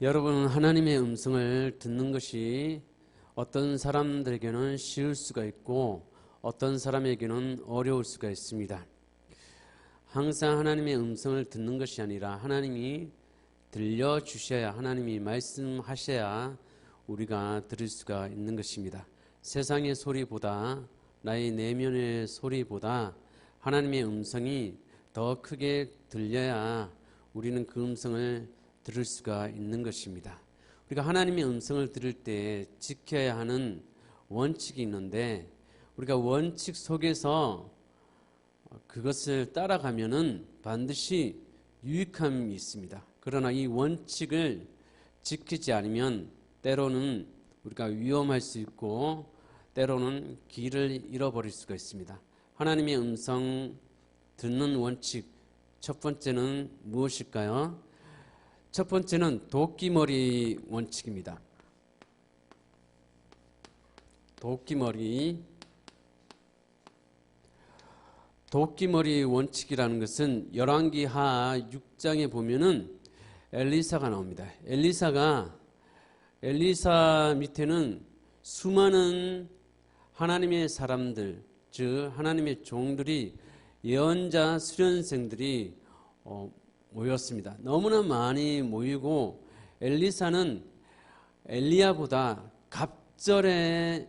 여러분, 하나님의 음성을 듣는 것이 어떤 사람들에게는 쉬울 수가 있고 어떤 사람에게는 어려울 수가 있습니다. 항상 하나님의 음성을 듣는 것이 아니라 하나님이 들려주셔야, 하나님이 말씀하셔야 우리가 들을 수가 있는 것입니다. 세상의 소리보다, 나의 내면의 소리보다 하나님의 음성이 더 크게 들려야 우리는 그 음성을 들을 수가 있는 것입니다. 우리가 하나님의 음성을 들을 때 지켜야 하는 원칙이 있는데, 우리가 원칙 속에서 그것을 따라가면은 반드시 유익함이 있습니다. 그러나 이 원칙을 지키지 않으면 때로는 우리가 위험할 수 있고 때로는 길을 잃어버릴 수가 있습니다. 하나님의 음성 듣는 원칙, 첫 번째는 무엇일까요? 첫 번째는 도끼머리 원칙입니다. 도끼머리 원칙이라는 것은 열왕기하 6장에 보면은 엘리사가 나옵니다. 엘리사 밑에는 수많은 하나님의 사람들, 즉 하나님의 종들이, 예언자 수련생들이 모였습니다. 너무나 많이 모이고 엘리사는 엘리야보다 갑절의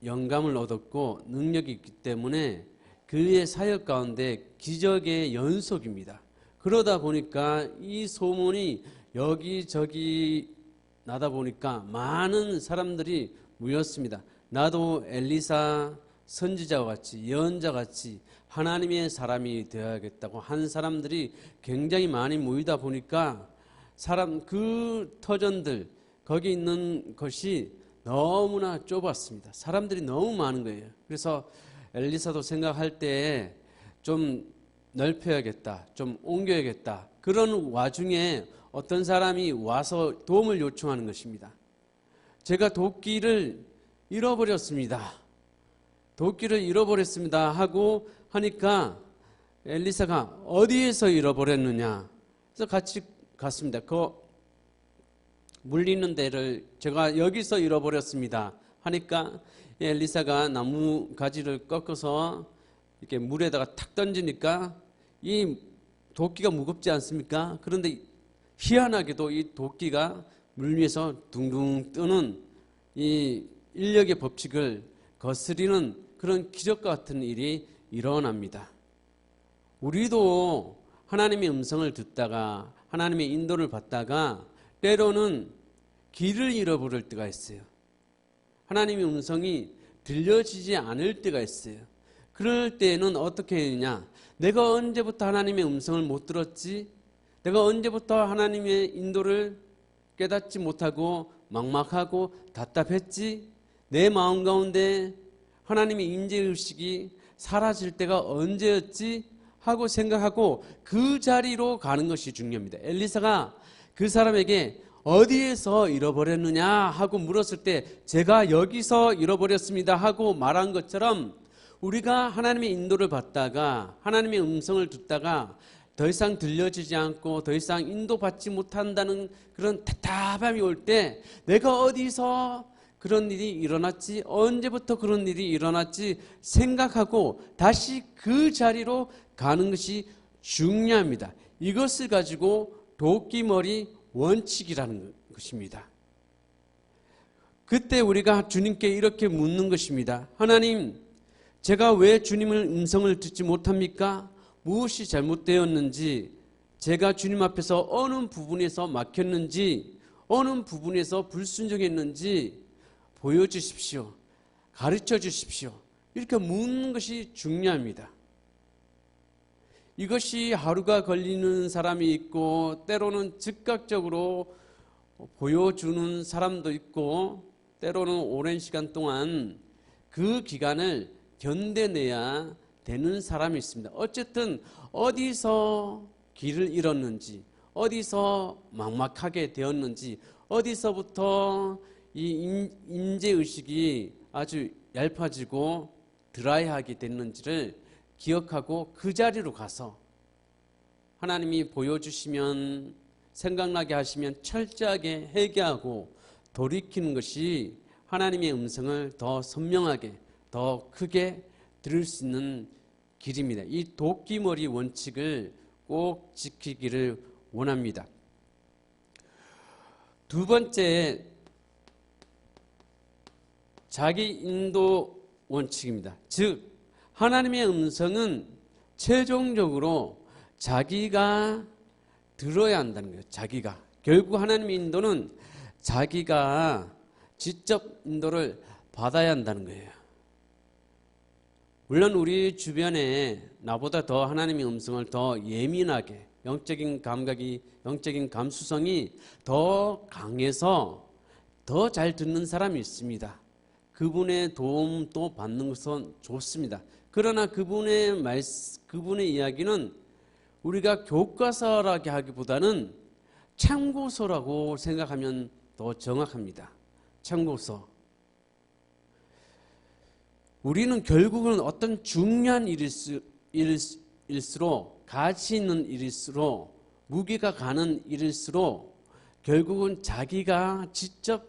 영감을 얻었고 능력이 있기 때문에 그의 사역 가운데 기적의 연속입니다. 그러다 보니까 이 소문이 여기저기 나다 보니까 많은 사람들이 모였습니다. 나도 엘리사 선지자와 같이, 예언자 같이 하나님의 사람이 되어야겠다고 한 사람들이 굉장히 많이 모이다 보니까 그 터전들, 거기 있는 것이 너무나 좁았습니다. 사람들이 너무 많은 거예요. 그래서 엘리사도 생각할 때 좀 넓혀야겠다, 좀 옮겨야겠다. 그런 와중에 어떤 사람이 와서 도움을 요청하는 것입니다. 제가 도끼를 잃어버렸습니다 하고 하니까 엘리사가 어디에서 잃어버렸느냐. 그래서 같이 갔습니다. 그 물리는 데를 제가 여기서 잃어버렸습니다 하니까 엘리사가 나무 가지를 꺾어서 이렇게 물에다가 탁 던지니까 이 도끼가 무겁지 않습니까? 그런데 희한하게도 이 도끼가 물 위에서 둥둥 뜨는 이 인력의 법칙을 거스리는 그런 기적과 같은 일이 일어납니다. 우리도 하나님의 음성을 듣다가 하나님의 인도를 받다가 때로는 길을 잃어버릴 때가 있어요. 하나님의 음성이 들려지지 않을 때가 있어요. 그럴 때는 어떻게 했느냐? 내가 언제부터 하나님의 음성을 못 들었지? 내가 언제부터 하나님의 인도를 깨닫지 못하고 막막하고 답답했지? 내 마음 가운데 하나님의 인재의식이 사라질 때가 언제였지? 하고 생각하고 그 자리로 가는 것이 중요합니다. 엘리사가 그 사람에게 어디에서 잃어버렸느냐 하고 물었을 때 제가 여기서 잃어버렸습니다 하고 말한 것처럼 우리가 하나님의 인도를 받다가 하나님의 음성을 듣다가 더 이상 들려지지 않고 더 이상 인도받지 못한다는 그런 답답함이 올 때 내가 어디서 그런 일이 일어났지, 언제부터 그런 일이 일어났지 생각하고 다시 그 자리로 가는 것이 중요합니다. 이것을 가지고 도끼머리 원칙이라는 것입니다. 그때 우리가 주님께 이렇게 묻는 것입니다. 하나님, 제가 왜 주님의 음성을 듣지 못합니까? 무엇이 잘못되었는지, 제가 주님 앞에서 어느 부분에서 막혔는지, 어느 부분에서 불순종했는지 보여주십시오. 가르쳐 주십시오. 이렇게 묻는 것이 중요합니다. 이것이 하루가 걸리는 사람이 있고 때로는 즉각적으로 보여주는 사람도 있고 때로는 오랜 시간 동안 그 기간을 견뎌내야 되는 사람이 있습니다. 어쨌든 어디서 길을 잃었는지, 어디서 막막하게 되었는지, 어디서부터 이 인재의식이 아주 얇아지고 드라이하게 됐는지를 기억하고 그 자리로 가서 하나님이 보여주시면 생각나게 하시면 철저하게 회개하고 돌이키는 것이 하나님의 음성을 더 선명하게, 더 크게 들을 수 있는 길입니다. 이 도끼머리 원칙을 꼭 지키기를 원합니다. 두 번째, 자기 인도 원칙입니다. 즉, 하나님의 음성은 최종적으로 자기가 들어야 한다는 거예요. 자기가. 결국 하나님의 인도는 자기가 직접 인도를 받아야 한다는 거예요. 물론 우리 주변에 나보다 더 하나님의 음성을 더 예민하게, 영적인 감각이, 영적인 감수성이 더 강해서 더 잘 듣는 사람이 있습니다. 그분의 도움도 받는 것은 좋습니다. 그러나 그분의 이야기는 우리가 교과서라고 하기보다는 참고서라고 생각하면 더 정확합니다. 참고서. 우리는 결국은 어떤 중요한 일일수록, 가치 있는 일일수록, 무게가 가는 일일수록 결국은 자기가 직접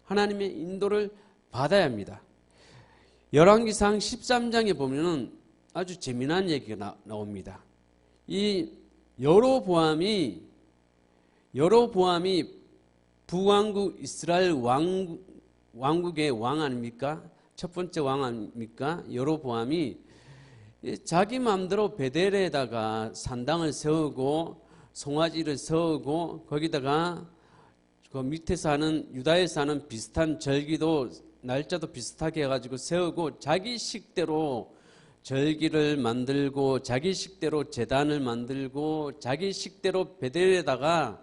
하나님의 인도를 받아야 합니다. 열왕기상 13장에 보면은 아주 재미난 얘기가 나옵니다. 이 여로보암이 북왕국 이스라엘 왕국의 왕 아닙니까? 첫 번째 왕 아닙니까? 여로보암이 자기 마음대로 베델에다가 산당을 세우고 송아지를 세우고 거기다가 그 밑에 사는 유다에 사는 비슷한 절기도 날짜도 비슷하게 해가지고 세우고 자기 식대로 절기를 만들고 자기 식대로 제단을 만들고 자기 식대로 베델에다가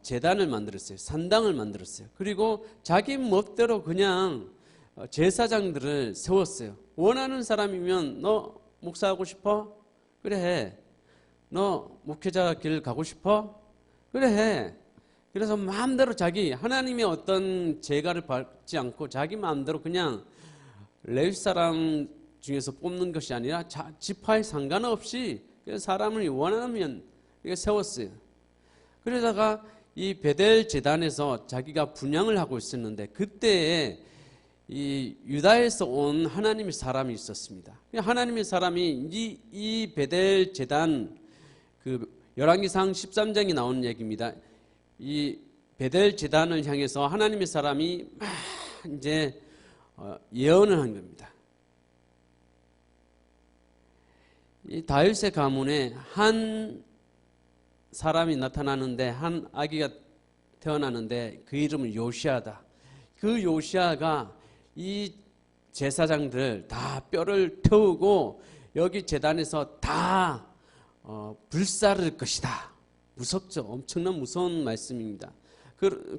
제단을 만들었어요. 산당을 만들었어요. 그리고 자기 멋대로 그냥 제사장들을 세웠어요. 원하는 사람이면 너 목사하고 싶어? 그래 해. 너 목회자 길 가고 싶어? 그래 해. 그래서 마음대로 자기 하나님의 어떤 제가를 받지 않고 자기 마음대로 그냥 레위 사람 중에서 뽑는 것이 아니라 지파에 상관없이 사람을 원하면 세웠어요. 그러다가 이 베델 제단에서 자기가 분향을 하고 있었는데 그때에 이 유다에서 온 하나님의 사람이 있었습니다. 하나님의 사람이 이 베델 제단 그 열왕기상 13장이 나오는 얘기입니다. 이 베델 제단을 향해서 하나님의 사람이 막 이제 예언을 한 겁니다. 이 다윗의 가문에 한 사람이 나타나는데 한 아기가 태어나는데 그 이름은 요시아다. 그 요시아가 이 제사장들 다 뼈를 태우고 여기 제단에서 다 불사를 것이다. 무섭죠. 엄청난 무서운 말씀입니다.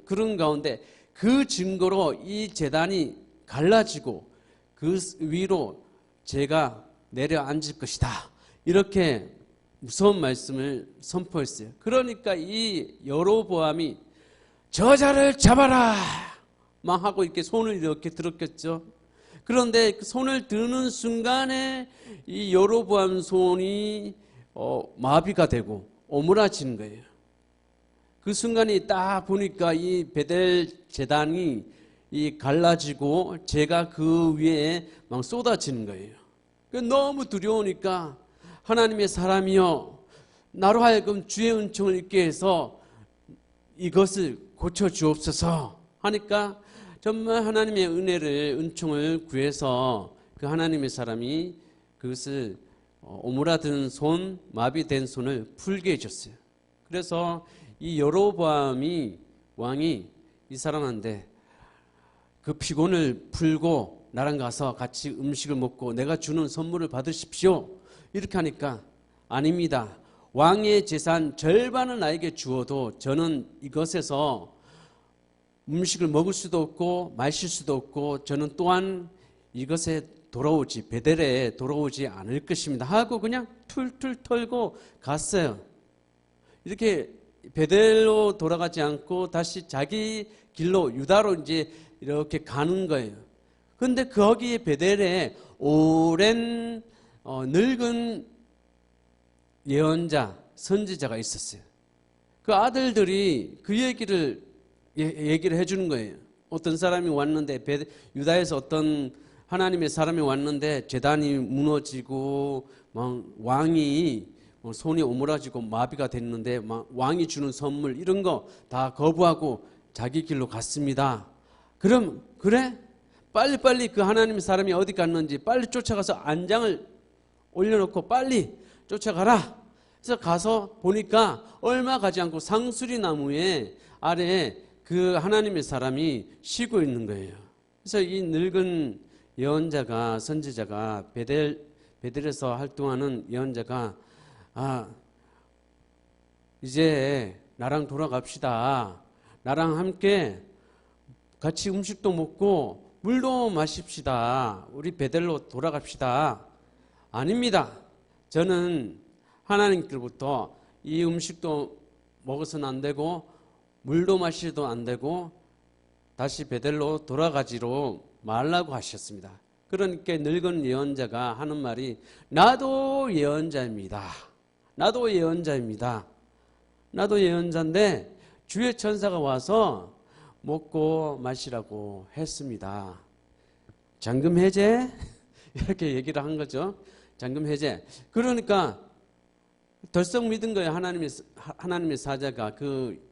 그런 가운데 그 증거로 이 제단이 갈라지고 그 위로 제가 내려앉을 것이다. 이렇게 무서운 말씀을 선포했어요. 그러니까 이 여로보암이 저자를 잡아라 막 하고 이렇게 손을 이렇게 들었겠죠. 그런데 그 손을 드는 순간에 이 여로보암 손이 마비가 되고 오므라지는 거예요. 그 순간이 딱 보니까 이 베델 제단이 이 갈라지고 제가 그 위에 막 쏟아지는 거예요. 너무 두려우니까 하나님의 사람이여 나로 하여금 주의 은총을 입게 해서 이것을 고쳐 주옵소서 하니까 정말 하나님의 은혜를 은총을 구해서 그 하나님의 사람이 그것을 오므라든 손, 마비된 손을 풀게 해줬어요. 그래서 이 여로보암이 왕이 이 사람한테 그 피곤을 풀고 나랑 가서 같이 음식을 먹고 내가 주는 선물을 받으십시오. 이렇게 하니까 아닙니다. 왕의 재산 절반을 나에게 주어도 저는 이것에서 음식을 먹을 수도 없고 마실 수도 없고 저는 또한 이것에 베델에 돌아오지 않을 것입니다 하고 그냥 툴툴 털고 갔어요. 이렇게 베델로 돌아가지 않고 다시 자기 길로 유다로 이제 이렇게 가는 거예요. 그런데 거기에 베델에 오랜 늙은 예언자 선지자가 있었어요. 그 아들들이 그 얘기를 해주는 거예요. 어떤 사람이 왔는데 유다에서 어떤 하나님의 사람이 왔는데 제단이 무너지고 막 왕이 손이 오므라지고 마비가 됐는데 막 왕이 주는 선물 이런 거 다 거부하고 자기 길로 갔습니다. 그럼 그래? 빨리빨리 그 하나님의 사람이 어디 갔는지 빨리 쫓아가서 안장을 올려놓고 빨리 쫓아가라. 그래서 가서 보니까 얼마 가지 않고 상수리 나무에 아래에 그 하나님의 사람이 쉬고 있는 거예요. 그래서 이 늙은 예언자가 선지자가 베델에서 활동하는 예언자가 이제 나랑 돌아갑시다. 나랑 함께 같이 음식도 먹고 물도 마십시다. 우리 베델로 돌아갑시다. 아닙니다. 저는 하나님께로부터 이 음식도 먹어서는 안 되고 물도 마시도 안 되고 다시 베델로 돌아가지로 말라고 하셨습니다. 그러니까 늙은 예언자가 하는 말이 나도 예언자입니다. 나도 예언자입니다. 나도 예언자인데 주의 천사가 와서 먹고 마시라고 했습니다. 잠금 해제? 이렇게 얘기를 한 거죠. 잠금 해제. 그러니까 덜썩 믿은 거예요. 하나님의 사자가 그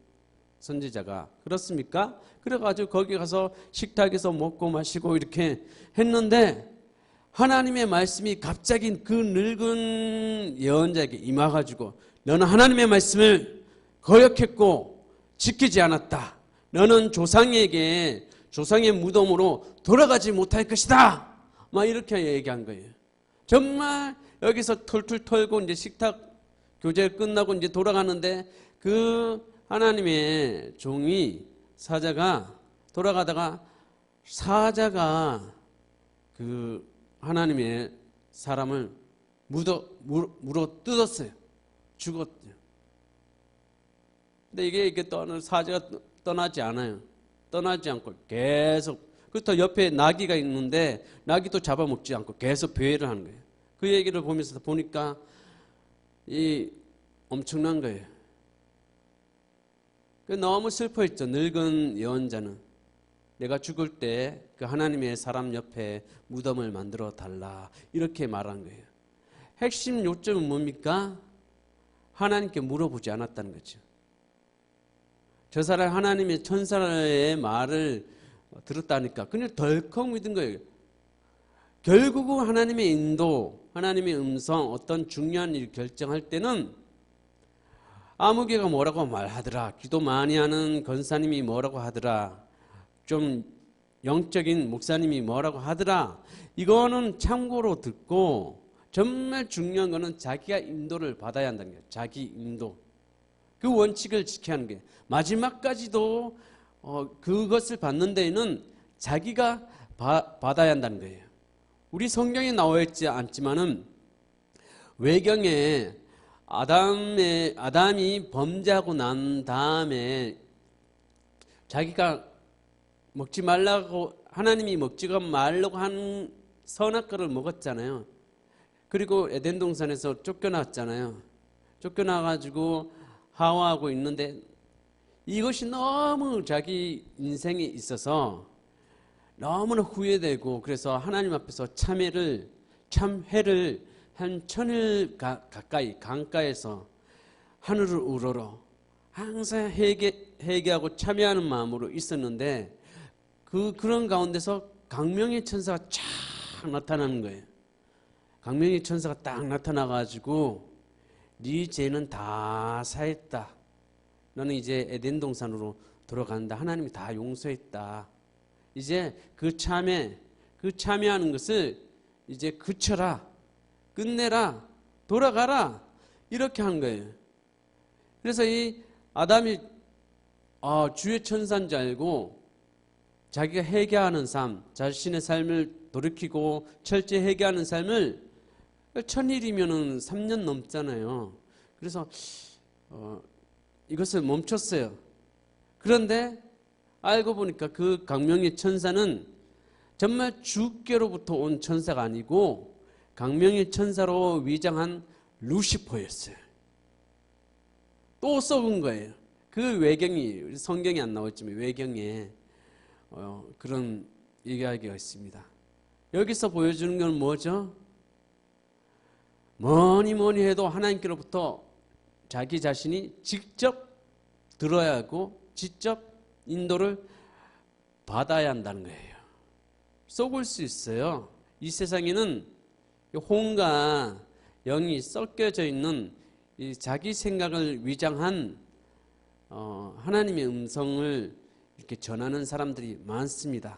선지자가. 그렇습니까? 그래가지고 거기 가서 식탁에서 먹고 마시고 이렇게 했는데 하나님의 말씀이 갑자기 그 늙은 예언자에게 임해가지고 너는 하나님의 말씀을 거역했고 지키지 않았다. 너는 조상의 무덤으로 돌아가지 못할 것이다. 막 이렇게 얘기한 거예요. 정말 여기서 털툴 털고 이제 식탁 교제 끝나고 이제 돌아가는데 그 하나님의 종이 사자가 돌아가다가 사자가 그 하나님의 사람을 물어 뜯었어요. 죽었대요. 근데 이게 사자가 떠나지 않아요. 떠나지 않고 계속. 그렇다 옆에 나귀가 있는데 나귀도 잡아먹지 않고 계속 배회를 하는 거예요. 그 얘기를 보면서 보니까 이 엄청난 거예요. 너무 슬퍼했죠. 늙은 예언자는 내가 죽을 때 그 하나님의 사람 옆에 무덤을 만들어 달라 이렇게 말한 거예요. 핵심 요점은 뭡니까? 하나님께 물어보지 않았다는 거죠. 저 사람 하나님의 천사의 말을 들었다니까 그냥 덜컥 믿은 거예요. 결국은 하나님의 인도, 하나님의 음성, 어떤 중요한 일 결정할 때는 아무개가 뭐라고 말하더라, 기도 많이 하는 권사님이 뭐라고 하더라, 좀 영적인 목사님이 뭐라고 하더라, 이거는 참고로 듣고 정말 중요한 거는 자기가 인도를 받아야 한다는 거예요. 자기 인도. 그 원칙을 지켜야 하는 게 마지막까지도 그것을 받는 데에는 자기가 받아야 한다는 거예요. 우리 성경에 나와 있지 않지만은 외경에 아담이 범죄하고 난 다음에 자기가 먹지 말라고 하나님이 먹지 말라고 한 선악과를 먹었잖아요. 그리고 에덴 동산에서 쫓겨났잖아요. 쫓겨나가지고 하와하고 있는데 이것이 너무 자기 인생에 있어서 너무나 후회되고 그래서 하나님 앞에서 참회를 한 1000일 가까이 강가에서 하늘을 우러러 항상 회개하고 참회하는 마음으로 있었는데 그런 가운데서 강명의 천사가 쫙 나타나는 거예요. 강명의 천사가 딱 나타나가지고 네 죄는 다 사했다. 너는 이제 에덴 동산으로 돌아간다. 하나님이 다 용서했다. 이제 그 참회하는 것을 이제 그쳐라. 끝내라. 돌아가라. 이렇게 한 거예요. 그래서 이 아담이 주의 천사인 줄 알고 자기가 회개하는 삶, 자신의 삶을 돌이키고 철저히 회개하는 삶을 1000일이면은 3년 넘잖아요. 그래서 이것을 멈췄어요. 그런데 알고 보니까 그 강명의 천사는 정말 주께로부터 온 천사가 아니고 강명의 천사로 위장한 루시퍼였어요. 또 썩은 거예요. 그 외경이 성경에 안 나왔지만 외경에 그런 이야기가 있습니다. 여기서 보여주는 건 뭐죠? 뭐니 뭐니 해도 하나님께로부터 자기 자신이 직접 들어야 하고 직접 인도를 받아야 한다는 거예요. 속을 수 있어요. 이 세상에는 혼과 영이 섞여져 있는 이 자기 생각을 위장한 하나님의 음성을 이렇게 전하는 사람들이 많습니다.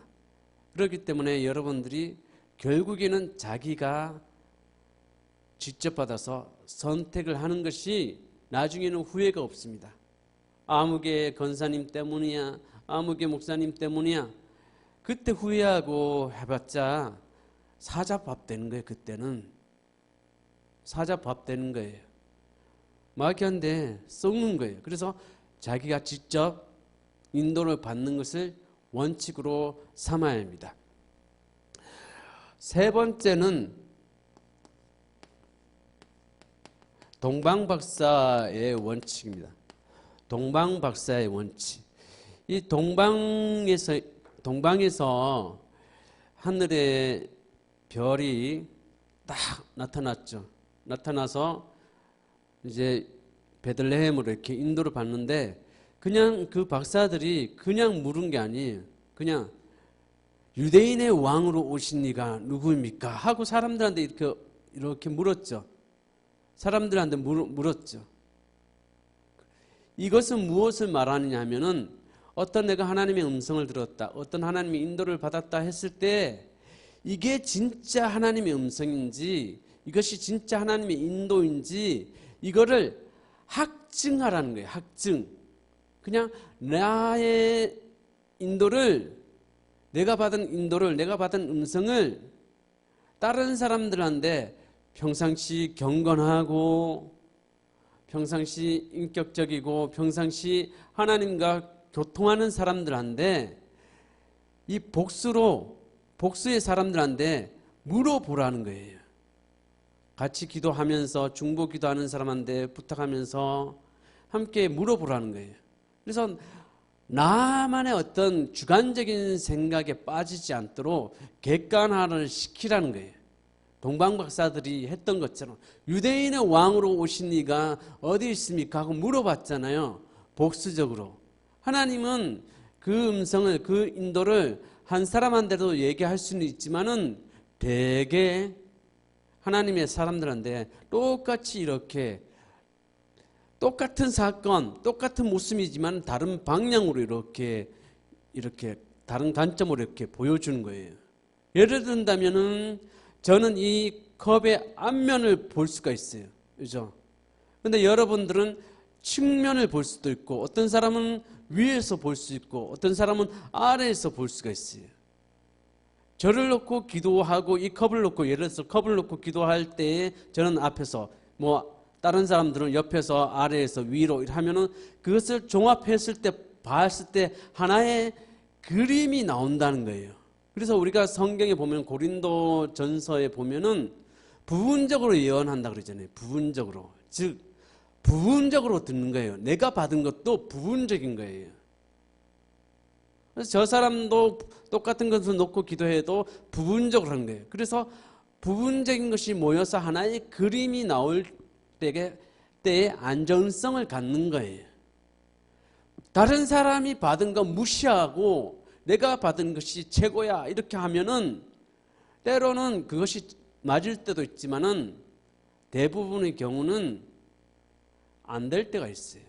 그렇기 때문에 여러분들이 결국에는 자기가 직접 받아서 선택을 하는 것이 나중에는 후회가 없습니다. 아무개 권사님 때문이야, 아무개 목사님 때문이야. 그때 후회하고 해봤자 사자밥 되는 거예요. 그때는 사자밥 되는 거예요. 막연한데 썩는 거예요. 그래서 자기가 직접 인도를 받는 것을 원칙으로 삼아야 합니다. 세 번째는 동방박사의 원칙입니다. 동방박사의 원칙. 이 동방에서 하늘에 별이 딱 나타났죠. 나타나서 이제 베들레헴으로 이렇게 인도를 받는데 그냥 그 박사들이 그냥 물은 게 아니에요. 그냥 유대인의 왕으로 오신 이가 누구입니까? 하고 사람들한테 이렇게 물었죠. 사람들한테 물었죠. 이것은 무엇을 말하느냐 하면은 어떤 내가 하나님의 음성을 들었다, 어떤 하나님의 인도를 받았다 했을 때 이게 진짜 하나님의 음성인지 이것이 진짜 하나님의 인도인지 이거를 확증하라는 거예요. 확증. 그냥 나의 인도를 내가 받은 인도를 내가 받은 음성을 다른 사람들한테 평상시 경건하고 평상시 인격적이고 평상시 하나님과 교통하는 사람들한테 이 복수의 사람들한테 물어보라는 거예요. 같이 기도하면서 중보 기도하는 사람한테 부탁하면서 함께 물어보라는 거예요. 그래서 나만의 어떤 주관적인 생각에 빠지지 않도록 객관화를 시키라는 거예요. 동방박사들이 했던 것처럼 유대인의 왕으로 오신 이가 어디 있습니까? 하고 물어봤잖아요. 복수적으로. 하나님은 그 음성을, 그 인도를 한 사람한테도 얘기할 수는 있지만은 대개 하나님의 사람들한테 똑같이 이렇게 똑같은 사건, 똑같은 모습이지만 다른 방향으로 이렇게 다른 관점으로 이렇게 보여주는 거예요. 예를 든다면은 저는 이 컵의 앞면을 볼 수가 있어요. 그죠? 근데 여러분들은 측면을 볼 수도 있고 어떤 사람은 위에서 볼 수 있고 어떤 사람은 아래에서 볼 수가 있어요. 저를 놓고 기도하고 이 컵을 놓고 예를 들어서 컵을 놓고 기도할 때 저는 앞에서 다른 사람들은 옆에서 아래에서 위로 하면은 그것을 종합했을 때 봤을 때 하나의 그림이 나온다는 거예요. 그래서 우리가 성경에 보면 고린도 전서에 보면은 부분적으로 예언한다 그러잖아요. 부분적으로. 즉 부분적으로 듣는 거예요. 내가 받은 것도 부분적인 거예요. 그래서 저 사람도 똑같은 것을 놓고 기도해도 부분적으로 하는 거예요. 그래서 부분적인 것이 모여서 하나의 그림이 나올 때에 안전성을 갖는 거예요. 다른 사람이 받은 거 무시하고 내가 받은 것이 최고야 이렇게 하면은 때로는 그것이 맞을 때도 있지만은 대부분의 경우는 안 될 때가 있어요.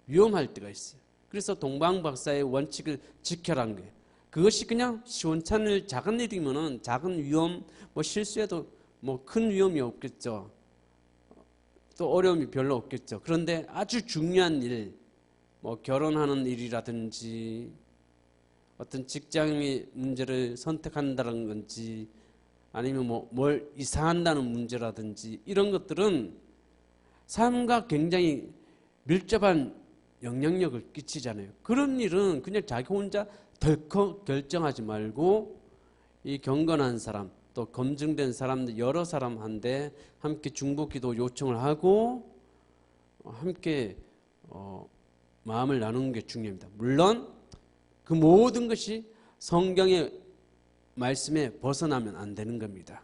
위험할 때가 있어요. 그래서 동방박사의 원칙을 지켜라는 거예요. 그것이 그냥 시원찮을 작은 일이면은 작은 위험, 실수해도 큰 위험이 없겠죠. 또 어려움이 별로 없겠죠. 그런데 아주 중요한 일, 결혼하는 일이라든지 어떤 직장의 문제를 선택한다는 건지 아니면 뭘 이사한다는 문제라든지 이런 것들은 삶과 굉장히 밀접한 영향력을 끼치잖아요. 그런 일은 그냥 자기 혼자 덜컥 결정하지 말고 이 경건한 사람 또 검증된 사람들 여러 사람한테 함께 중보기도 요청을 하고 함께 마음을 나누는 게 중요합니다. 물론 그 모든 것이 성경의 말씀에 벗어나면 안 되는 겁니다.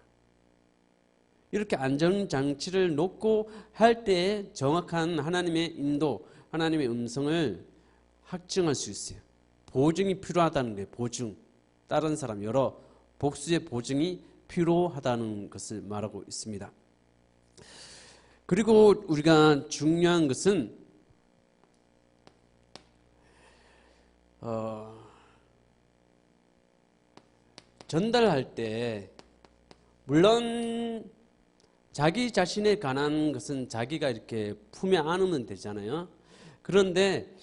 이렇게 안전장치를 놓고 할 때에 정확한 하나님의 인도, 하나님의 음성을 확증할 수 있어요. 보증이 필요하다는 거예요. 보증. 다른 사람 여러 복수의 보증이 필요하다는 것을 말하고 있습니다. 그리고 우리가 중요한 것은 전달할 때 물론 자기 자신에 관한 것은 자기가 이렇게 품에 안으면 되잖아요. 그런데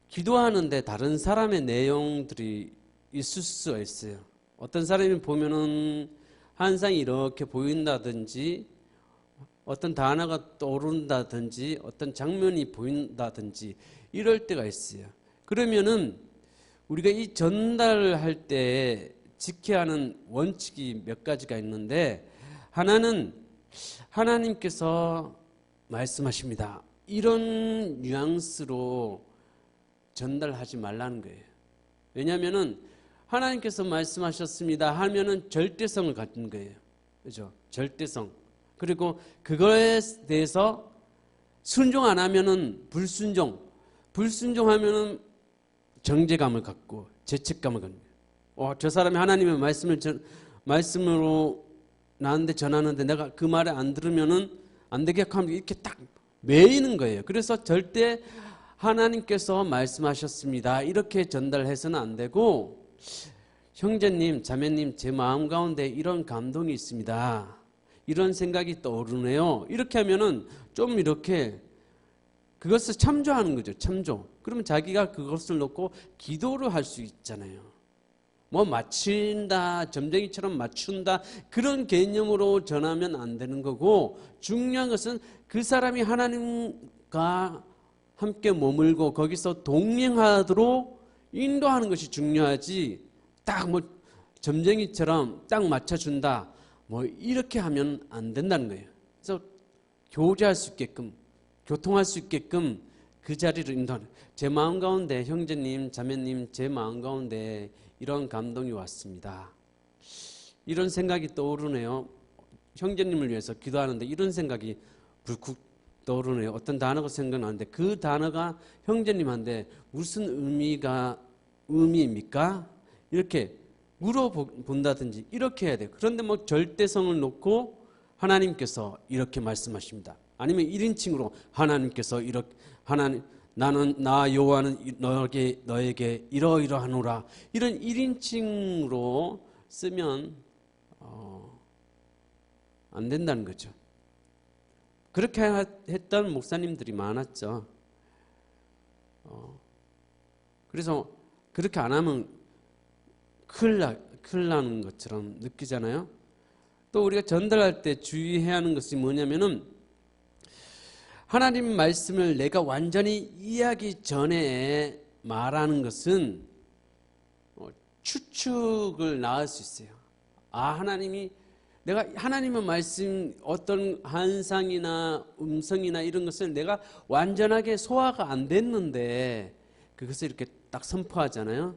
기도하는데 다른 사람의 내용들이 있을 수가 있어요. 어떤 사람이 보면은 환상이 이렇게 보인다든지 어떤 단어가 떠오른다든지 어떤 장면이 보인다든지 이럴 때가 있어요. 그러면은 우리가 이 전달을 할 때 지켜야 하는 원칙이 몇 가지가 있는데, 하나는 하나님께서 말씀하십니다, 이런 뉘앙스로 전달하지 말라는 거예요. 왜냐하면은 하나님께서 말씀하셨습니다 하면은 절대성을 갖는 거예요. 그죠? 절대성. 그리고 그거에 대해서 순종 안 하면은 불순종하면은 정죄감을 갖고 죄책감을 갖는 거예요. 저 사람이 하나님의 말씀으로 나한테 전하는데 내가 그 말에 안 들으면은 안 되게 하면 이렇게 딱 매이는 거예요. 그래서 절대 하나님께서 말씀하셨습니다 이렇게 전달해서는 안 되고, 형제님, 자매님, 제 마음 가운데 이런 감동이 있습니다, 이런 생각이 떠오르네요, 이렇게 하면은 좀 이렇게 그것을 참조하는 거죠. 참조. 그러면 자기가 그것을 놓고 기도를 할 수 있잖아요. 뭐 맞춘다, 점쟁이처럼 맞춘다, 그런 개념으로 전하면 안 되는 거고, 중요한 것은 그 사람이 하나님과 함께 머물고 거기서 동행하도록 인도하는 것이 중요하지, 딱 뭐 점쟁이처럼 딱 맞춰준다 뭐 이렇게 하면 안 된다는 거예요. 그래서 교제할 수 있게끔, 교통할 수 있게끔 그 자리를 인도하는. 제 마음 가운데, 형제님, 자매님, 제 마음 가운데 이런 감동이 왔습니다, 이런 생각이 떠오르네요. 형제님을 위해서 기도하는데 이런 생각이 불쑥 떠오르네요. 어떤 단어가 생각나는데 그 단어가 형제님한테 무슨 의미입니까? 이렇게 물어본다든지 이렇게 해야 돼요. 그런데 뭐 절대성을 놓고 하나님께서 이렇게 말씀하십니다, 아니면 1인칭으로 하나님께서 이렇게, 나는 나 여호와는 너에게 이러이러하노라, 이런 1인칭으로 쓰면 안 된다는 거죠. 그렇게 했던 목사님들이 많았죠. 그래서 그렇게 안 하면 큰일 나는 것처럼 느끼잖아요. 또 우리가 전달할 때 주의해야 하는 것이 뭐냐면은, 하나님 말씀을 내가 완전히 이해하기 전에 말하는 것은 추측을 낳을 수 있어요. 내가 하나님의 말씀, 어떤 환상이나 음성이나 이런 것을 내가 완전하게 소화가 안 됐는데 그것을 이렇게 딱 선포하잖아요.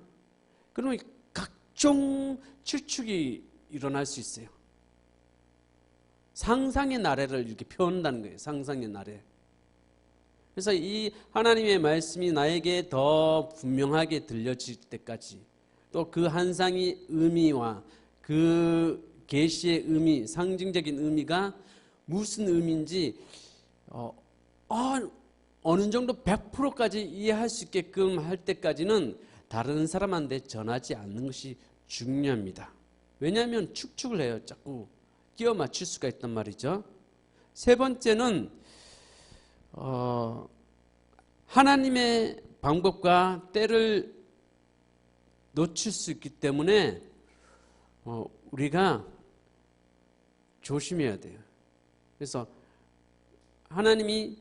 그러면 각종 추측이 일어날 수 있어요. 상상의 나래를 이렇게 표현한다는 거예요. 상상의 나래. 그래서 이 하나님의 말씀이 나에게 더 분명하게 들려질 때까지, 또 그 환상의 의미와 그 계시의 의미, 상징적인 의미가 무슨 의미인지 어느 정도 100%까지 이해할 수 있게끔 할 때까지는 다른 사람한테 전하지 않는 것이 중요합니다. 왜냐하면 축축을 해요. 자꾸 끼워 맞출 수가 있단 말이죠. 세 번째는 하나님의 방법과 때를 놓칠 수 있기 때문에 우리가 조심해야 돼요. 그래서 하나님이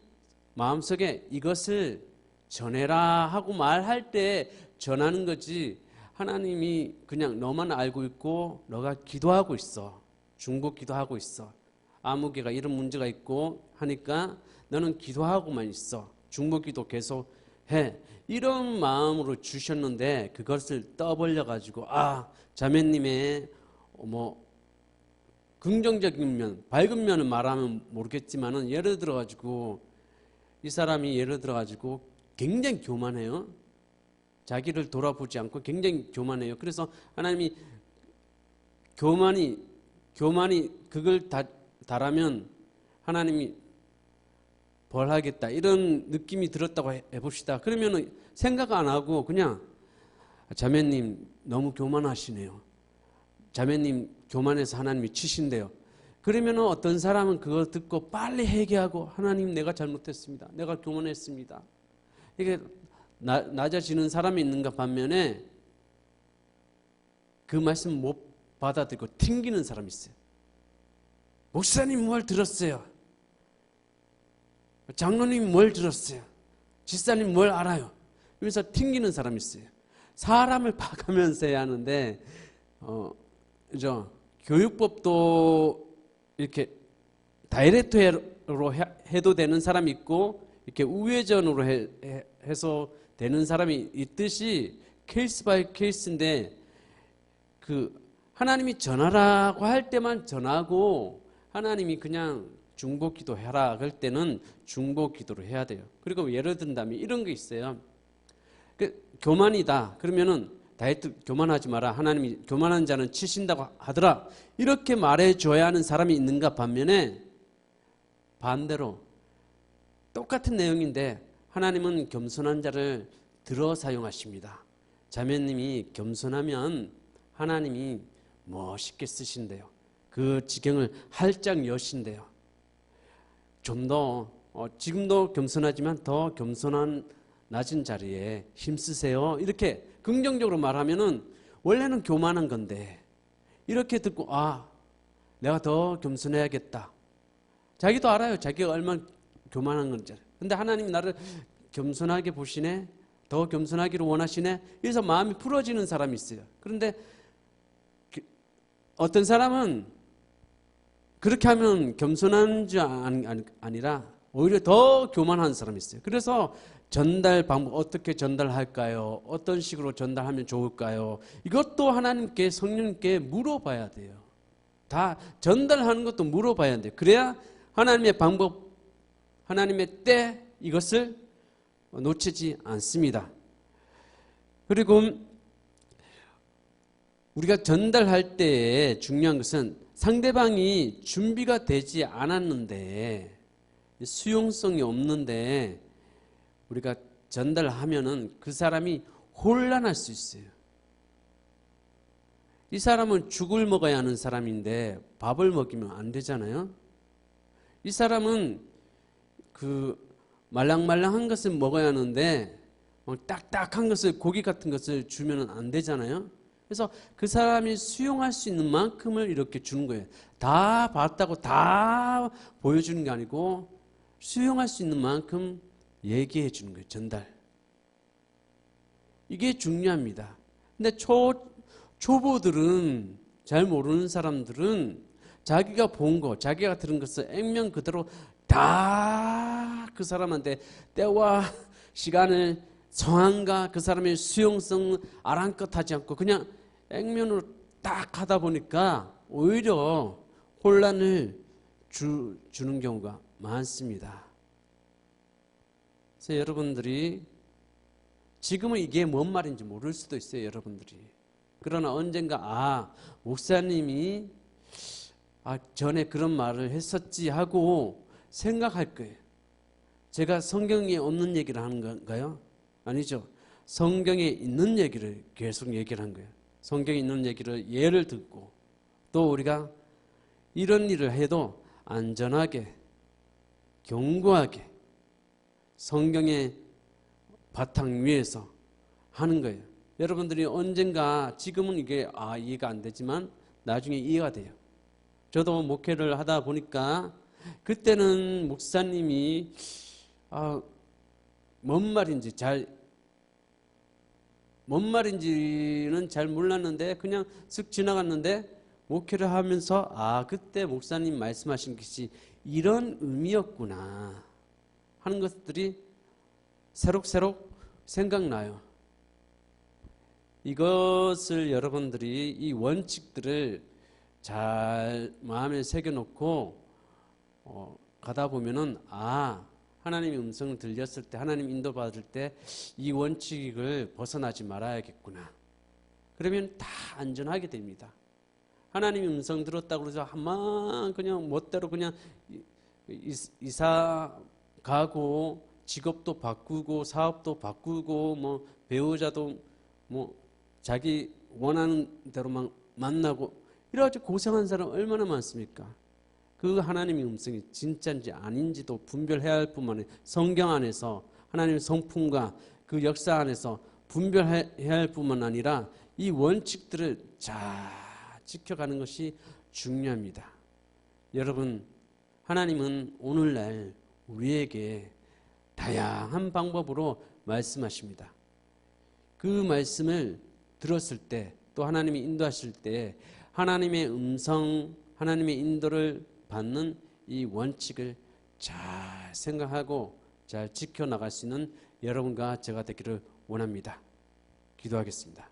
마음속에 이것을 전해라 하고 말할 때 전하는 거지, 하나님이 그냥 너만 알고 있고 너가 기도하고 있어, 중보 기도하고 있어, 아무개가 이런 문제가 있고 하니까 너는 기도하고만 있어, 중보 기도 계속 해. 이런 마음으로 주셨는데 그것을 떠벌려 가지고 자매님의 뭐 긍정적인 면, 밝은 면을 말하면 모르겠지만은 예를 들어 가지고 이 사람이 예를 들어 가지고 굉장히 교만해요. 자기를 돌아보지 않고 굉장히 교만해요. 그래서 하나님이 교만이 그걸 달하면 하나님이 벌하겠다 이런 느낌이 들었다고 해봅시다. 그러면 생각 안 하고 그냥 자매님 너무 교만하시네요. 자매님 교만해서 하나님이 치신대요. 그러면 어떤 사람은 그거 듣고 빨리 회개하고 하나님 내가 잘못했습니다. 내가 교만했습니다. 이게 낮아지는 사람이 있는가 반면에 그 말씀 못 받아들이고 튕기는 사람이 있어요. 목사님 뭘 들었어요? 장로님 뭘 들었어요? 집사님 뭘 알아요? 그래서 튕기는 사람이 있어요. 사람을 봐가면서 해야 하는데 교육법도 이렇게 다이렉트로 해도 되는 사람이 있고 이렇게 우회전으로 해서 되는 사람이 있듯이 케이스 바이 케이스인데 하나님이 전하라고 할 때만 전하고 하나님이 그냥 중보기도 해라 그럴 때는 중보기도를 해야 돼요. 그리고 예를 든다면 이런 게 있어요. 교만이다 그러면은 다이어트 교만하지 마라. 하나님이 교만한 자는 치신다고 하더라. 이렇게 말해줘야 하는 사람이 있는가 반면에 반대로 똑같은 내용인데 하나님은 겸손한 자를 들어 사용하십니다. 자매님이 겸손하면 하나님이 멋있게 쓰신대요. 그 지경을 활짝 여신대요. 좀 더 지금도 겸손하지만 더 겸손한 낮은 자리에 힘쓰세요. 이렇게 긍정적으로 말하면은 원래는 교만한 건데 이렇게 듣고 내가 더 겸손해야겠다. 자기도 알아요. 자기가 얼마나 교만한 건지. 근데 하나님 나를 겸손하게 보시네. 더 겸손하기를 원하시네. 그래서 마음이 풀어지는 사람이 있어요. 그런데 어떤 사람은 그렇게 하면 겸손한 줄 아니라 오히려 더 교만한 사람이 있어요. 그래서 전달 방법 어떻게 전달할까요? 어떤 식으로 전달하면 좋을까요? 이것도 하나님께 성령님께 물어봐야 돼요. 다 전달하는 것도 물어봐야 돼요. 그래야 하나님의 방법, 하나님의 때 이것을 놓치지 않습니다. 그리고 우리가 전달할 때에 중요한 것은 상대방이 준비가 되지 않았는데 수용성이 없는데 우리가 전달하면은 그 사람이 혼란할 수 있어요. 이 사람은 죽을 먹어야 하는 사람인데 밥을 먹이면 안 되잖아요. 이 사람은 말랑말랑한 것을 먹어야 하는데 딱딱한 것을 고기 같은 것을 주면 안 되잖아요. 그래서 그 사람이 수용할 수 있는 만큼을 이렇게 주는 거예요. 다 봤다고 다 보여주는 게 아니고 수용할 수 있는 만큼 얘기해 주는 거예요. 전달. 이게 중요합니다. 근데 초보들은 잘 모르는 사람들은 자기가 본 거, 자기가 들은 것을 액면 그대로 다 그 사람한테 때와 시간을 성함과 그 사람의 수용성 아랑껏하지 않고 그냥 액면으로 딱 하다 보니까 오히려 혼란을 주는 경우가 많습니다. 그래서 여러분들이 지금은 이게 뭔 말인지 모를 수도 있어요. 여러분들이. 그러나 언젠가 목사님이 전에 그런 말을 했었지 하고 생각할 거예요. 제가 성경에 없는 얘기를 하는 건가요? 아니죠. 성경에 있는 얘기를 계속 얘기를 한 거예요. 성경에 있는 얘기를 예를 듣고 또 우리가 이런 일을 해도 안전하게 견고하게 성경의 바탕 위에서 하는 거예요. 여러분들이 언젠가 지금은 이게 이해가 안 되지만 나중에 이해가 돼요. 저도 목회를 하다 보니까 그때는 목사님이 뭔 말인지는 잘 몰랐는데 그냥 쓱 지나갔는데 목회를 하면서 그때 목사님 말씀하신 것이 이런 의미였구나 하는 것들이 새록새록 생각나요. 이것을 여러분들이 이 원칙들을 잘 마음에 새겨놓고 가다 보면은 하나님의 음성을 들렸을 때, 하나님 인도받을 때 이 원칙을 벗어나지 말아야겠구나. 그러면 다 안전하게 됩니다. 하나님의 음성 들었다고 해서 한만 그냥 멋대로 그냥 이사 가고 직업도 바꾸고 사업도 바꾸고 뭐 배우자도 뭐 자기 원하는 대로만 만나고 이래가지고 고생한 사람 얼마나 많습니까? 그 하나님의 음성이 진짜인지 아닌지도 분별해야 할 뿐만 아니라 성경 안에서 하나님의 성품과 그 역사 안에서 분별해야 할 뿐만 아니라 이 원칙들을 잘 지켜가는 것이 중요합니다. 여러분, 하나님은 오늘날 우리에게 다양한 방법으로 말씀하십니다. 그 말씀을 들었을 때, 또 하나님이 인도하실 때 하나님의 음성, 하나님의 인도를 받는 이 원칙을 잘 생각하고 잘 지켜나갈 수 있는 여러분과 제가 되기를 원합니다. 기도하겠습니다.